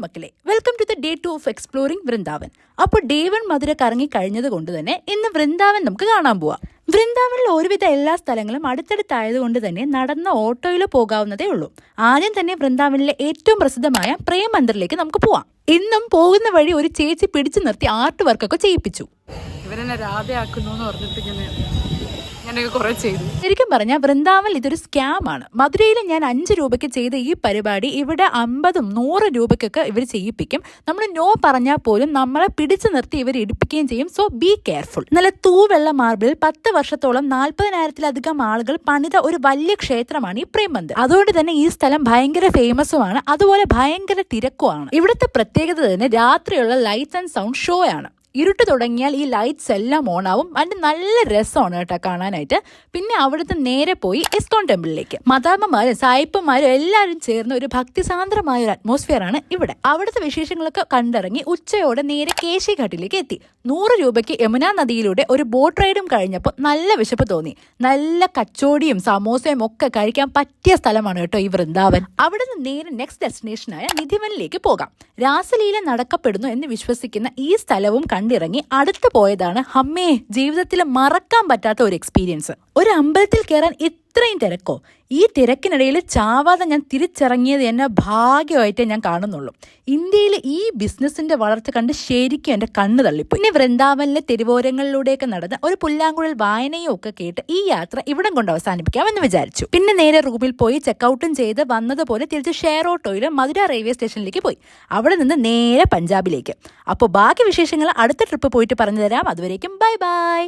മക്കളെ, welcome to the day 2 of exploring Vrindavan. അപ്പോൾ day 1 മധുര കറങ്ങി കഴിഞ്ഞത് കൊണ്ട് തന്നെ ഇന്ന് വൃന്ദാവൻ നമുക്ക് കാണാൻ പോവാം. വൃന്ദാവനിൽ ഒരുവിധ എല്ലാ സ്ഥലങ്ങളും അടുത്തടുത്തായതുകൊണ്ട് തന്നെ നടന്ന ഓട്ടോയിൽ പോകാവുന്നതേ ഉള്ളൂ. ആദ്യം തന്നെ വൃന്ദാവനിലെ ഏറ്റവും പ്രസിദ്ധമായ പ്രേം മന്ദിറിലേക്ക് നമുക്ക് പോവാം. ഇന്നും പോകുന്ന വഴി ഒരു ചേച്ചി പിടിച്ചു നിർത്തി ആർട്ട് വർക്കൊക്കെ ചെയ്യിപ്പിച്ചു. ഇവരെന്നെ രാധയാക്കുന്നു എന്ന് പറഞ്ഞിട്ട് ശരിക്കും പറഞ്ഞാൽ വൃന്ദാവൻ ഇതൊരു സ്കാം ആണ്. മധുരയിൽ ഞാൻ 5 രൂപയ്ക്ക് ചെയ്ത ഈ പരിപാടി ഇവിടെ 50-100 രൂപയ്ക്കൊക്കെ ഇവർ ചെയ്യിപ്പിക്കും. നമ്മൾ നോ പറഞ്ഞാൽ പോലും നമ്മളെ പിടിച്ചു നിർത്തി ഇവർ ഇടിപ്പിക്കുകയും ചെയ്യും. So be careful. നല്ല തൂവെള്ള മാർബിളിൽ 10 വർഷത്തോളം 40,000-ലധികം ആളുകൾ പണിത ഒരു വലിയ ക്ഷേത്രമാണ് ഈ പ്രേം മന്ദിർ. അതുകൊണ്ട് തന്നെ ഈ സ്ഥലം ഭയങ്കര ഫേമസുമാണ്, അതുപോലെ ഭയങ്കര തിരക്കുമാണ്. ഇവിടുത്തെ പ്രത്യേകത തന്നെ രാത്രിയുള്ള ലൈറ്റ്സ് ആൻഡ് സൗണ്ട് ഷോ ആണ്. ഇരുട്ട് തുടങ്ങിയാൽ ഈ ലൈറ്റ്സ് എല്ലാം ഓൺ ആവും. അതിന്റെ നല്ല രസമാണ് കേട്ടോ കാണാനായിട്ട്. പിന്നെ അവിടുത്തെ നേരെ പോയി ഇസ്കോൺ ടെമ്പിളിലേക്ക്. മദാമ്മമാരും സായിപ്പന്മാരും എല്ലാവരും ചേർന്ന ഒരു ഭക്തിസാന്ദ്രമായ ഒരു അറ്റ്മോസ്ഫിയർ ആണ് ഇവിടെ. അവിടുത്തെ വിശേഷങ്ങളൊക്കെ കണ്ടിറങ്ങി ഉച്ചയോടെ നേരെ കേശി ഘാട്ടിലേക്ക് എത്തി. 100 രൂപയ്ക്ക് യമുന നദിയിലൂടെ ഒരു ബോട്ട് റൈഡും കഴിഞ്ഞപ്പോൾ നല്ല വിശപ്പ് തോന്നി. നല്ല കച്ചോടിയും സമോസയും ഒക്കെ കഴിക്കാൻ പറ്റിയ സ്ഥലമാണ് കേട്ടോ ഈ വൃന്ദാവൻ. അവിടെ നിന്ന് നേരെ നെക്സ്റ്റ് ഡെസ്റ്റിനേഷനായ നിധിവനിലേക്ക് പോകാം. രാസലീല നടക്കപ്പെടുന്നു എന്ന് വിശ്വസിക്കുന്ന ഈ സ്ഥലവും കണ്ടിറങ്ങി അടുത്ത് പോയതാണ് അമ്മേ ജീവിതത്തിൽ മറക്കാൻ പറ്റാത്ത ഒരു എക്സ്പീരിയൻസ്. ഒരു അമ്പലത്തിൽ കയറാൻ ഇത്രയും തിരക്കോ? ഈ തിരക്കിനിടയിൽ ചാവാതെ ഞാൻ തിരിച്ചിറങ്ങിയത് എന്നെ ഭാഗ്യമായിട്ടേ ഞാൻ കാണുന്നുള്ളൂ. ഇന്ത്യയിൽ ഈ ബിസിനസിന്റെ വളർച്ച കണ്ട് ശരിക്കും എൻ്റെ കണ്ണ് തള്ളിപ്പോയി. പിന്നെ വൃന്ദാവനിലെ തെരുവോരങ്ങളിലൂടെയൊക്കെ നടന്ന് ഒരു പുല്ലാങ്കുഴൽ വായനയും ഒക്കെ കേട്ട് ഈ യാത്ര ഇവിടം കൊണ്ട് അവസാനിപ്പിക്കാമെന്ന് വിചാരിച്ചു. പിന്നെ നേരെ റൂമിൽ പോയി ചെക്കൗട്ടും ചെയ്ത് വന്നതുപോലെ തിരിച്ച് ഷെയർ ഓട്ടോയിൽ മധുര റെയിൽവേ സ്റ്റേഷനിലേക്ക് പോയി. അവിടെ നിന്ന് നേരെ പഞ്ചാബിലേക്ക്. അപ്പോൾ ബാക്കി വിശേഷങ്ങൾ അടുത്ത ട്രിപ്പ് പോയിട്ട് പറഞ്ഞു തരാം. അതുവരേക്കും ബൈ ബൈ.